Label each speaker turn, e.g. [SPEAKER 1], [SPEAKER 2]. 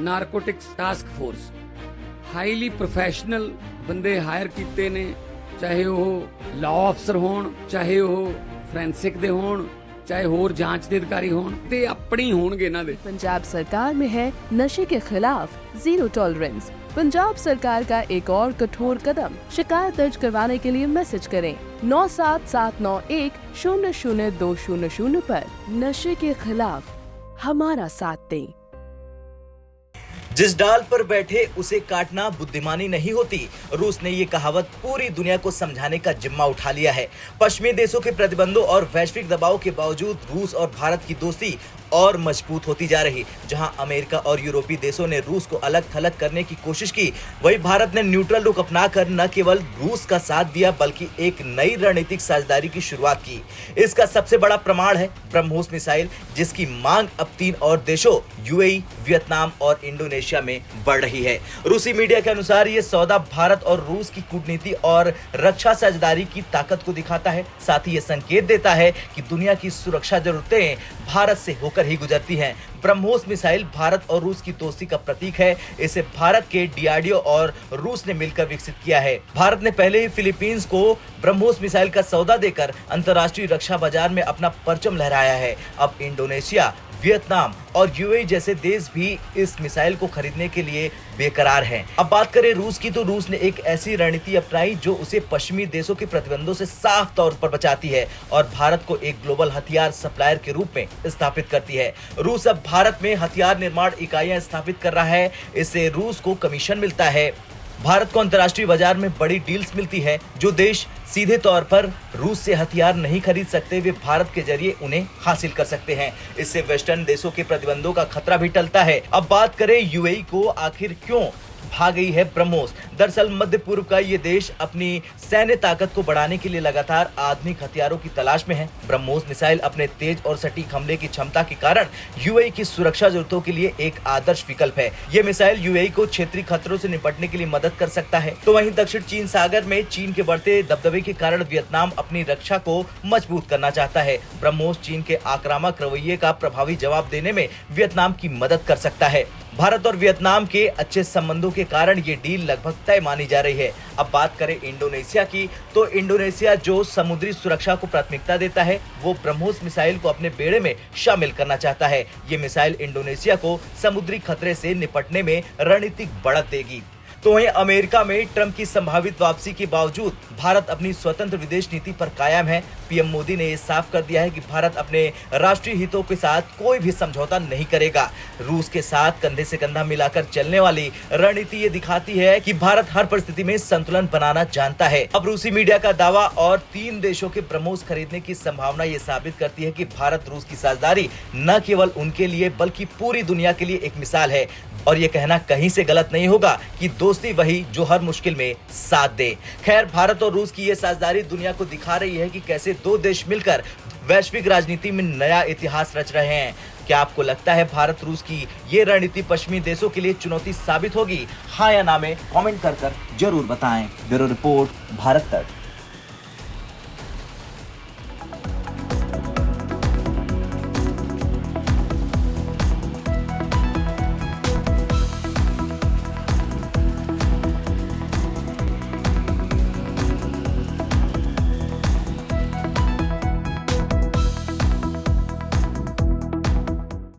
[SPEAKER 1] Narcotics task force highly professional ਬੰਦੇ hire ਕੀਤੇ ਨੇ, ਚਾਹੇ ਉਹ ਲਾਅ ਅਫਸਰ ਹੋਣ, ਚਾਹੇ ਉਹ ਫੋਰੈਂਸਿਕ ਦੇ ਹੋਣ, चाहे होर जांच के अधिकारी होण ते अपनी होणगे इन्हां दे।
[SPEAKER 2] पंजाब सरकार में है नशे के खिलाफ जीरो टॉलरेंस। पंजाब सरकार का एक और कठोर कदम, शिकायत दर्ज करवाने के लिए मैसेज करें 9779100200 पर। नशे के खिलाफ हमारा साथ दें।
[SPEAKER 3] जिस डाल पर बैठे उसे काटना बुद्धिमानी नहीं होती। रूस ने ये कहावत पूरी दुनिया को समझाने का जिम्मा उठा लिया है। पश्चिमी देशों के प्रतिबंधों और वैश्विक दबाव के बावजूद रूस और भारत की दोस्ती और मजबूत होती जा रही। जहां अमेरिका और यूरोपीय देशों ने रूस को अलग थलग करने की कोशिश की, वहीं भारत ने न्यूट्रल रुख अपनाकर न केवल रूस का साथ दिया बल्कि एक नई रणनीतिक साझेदारी की शुरुआत की। इसका सबसे बड़ा प्रमाण है ब्रह्मोस मिसाइल, जिसकी मांग अब 3 और देशों यूएई, वियतनाम और इंडोनेशिया में बढ़ रही है। रूसी मीडिया के अनुसार ये सौदा भारत और रूस की कूटनीति और रक्षा साझेदारी की ताकत को दिखाता है। साथ ही ये संकेत देता है कि दुनिया की सुरक्षा जरूरतें भारत से होकर ही गुजरती हैं। ब्रह्मोस मिसाइल भारत और रूस की दोस्ती का प्रतीक है। इसे भारत के डीआरडीओ और रूस ने मिलकर विकसित किया है। भारत ने पहले ही फिलीपींस को ब्रह्मोस मिसाइल का सौदा देकर अंतर्राष्ट्रीय रक्षा बाजार में अपना परचम लहराया है। अब इंडोनेशिया, वियतनाम और यूएई जैसे देश भी इस मिसाइल को खरीदने के लिए बेकरार हैं। अब बात करें रूस की, तो रूस ने एक ऐसी रणनीति अपनाई जो उसे पश्चिमी देशों के प्रतिबंधों से साफ तौर पर बचाती है और भारत को एक ग्लोबल हथियार सप्लायर के रूप में स्थापित करती है। रूस अब भारत में हथियार निर्माण इकाइयां स्थापित कर रहा है। इससे रूस को कमीशन मिलता है। भारत को अंतर्राष्ट्रीय बाजार में बड़ी डील्स मिलती है। जो देश सीधे तौर पर रूस से हथियार नहीं खरीद सकते, वे भारत के जरिए उन्हें हासिल कर सकते हैं। इससे वेस्टर्न देशों के प्रतिबंधों का खतरा भी टलता है। अब बात करें यूएई को, आखिर क्यों भाग गई है ब्रह्मोस। दरअसल मध्य पूर्व का ये देश अपनी सैन्य ताकत को बढ़ाने के लिए लगातार आधुनिक हथियारों की तलाश में है। ब्रह्मोस मिसाइल अपने तेज और सटीक हमले की क्षमता के कारण यूएई की सुरक्षा जरूरतों के लिए एक आदर्श विकल्प है। ये मिसाइल यूएई को क्षेत्रीय खतरों से निपटने के लिए मदद कर सकता है। तो वहीं दक्षिण चीन सागर में चीन के बढ़ते दबदबे के कारण वियतनाम अपनी रक्षा को मजबूत करना चाहता है। ब्रह्मोस चीन के आक्रामक रवैये का प्रभावी जवाब देने में वियतनाम की मदद कर सकता है। भारत और वियतनाम के अच्छे संबंधों के कारण ये डील लगभग तय मानी जा रही है। अब बात करें इंडोनेशिया की, तो इंडोनेशिया जो समुद्री सुरक्षा को प्राथमिकता देता है, वो ब्रह्मोस मिसाइल को अपने बेड़े में शामिल करना चाहता है। ये मिसाइल इंडोनेशिया को समुद्री खतरे से निपटने में रणनीतिक बढ़त देगी। तो वहीं अमेरिका में ट्रंप की संभावित वापसी के बावजूद भारत अपनी स्वतंत्र विदेश नीति पर कायम है। पीएम मोदी ने ये साफ कर दिया है कि भारत अपने राष्ट्रीय हितों के साथ कोई भी समझौता नहीं करेगा। रूस के साथ कंधे से कंधा मिलाकर चलने वाली रणनीति ये दिखाती है कि भारत हर परिस्थिति में संतुलन बनाना जानता है। अब रूसी मीडिया का दावा और 3 देशों के ब्रह्मोस खरीदने की संभावना ये साबित करती है कि भारत रूस की साझेदारी न केवल उनके लिए बल्कि पूरी दुनिया के लिए एक मिसाल है। और ये कहना कहीं से गलत नहीं होगा कि दोस्ती वही जो हर मुश्किल में साथ दे। खैर, भारत और रूस की ये साझेदारी दुनिया को दिखा रही है कि कैसे 2 देश मिलकर वैश्विक राजनीति में नया इतिहास रच रहे हैं। क्या आपको लगता है भारत रूस की ये रणनीति पश्चिमी देशों के लिए चुनौती साबित होगी? हाँ या ना में कमेंट कर जरूर बताएं। ब्यूरो रिपोर्ट, भारत तक।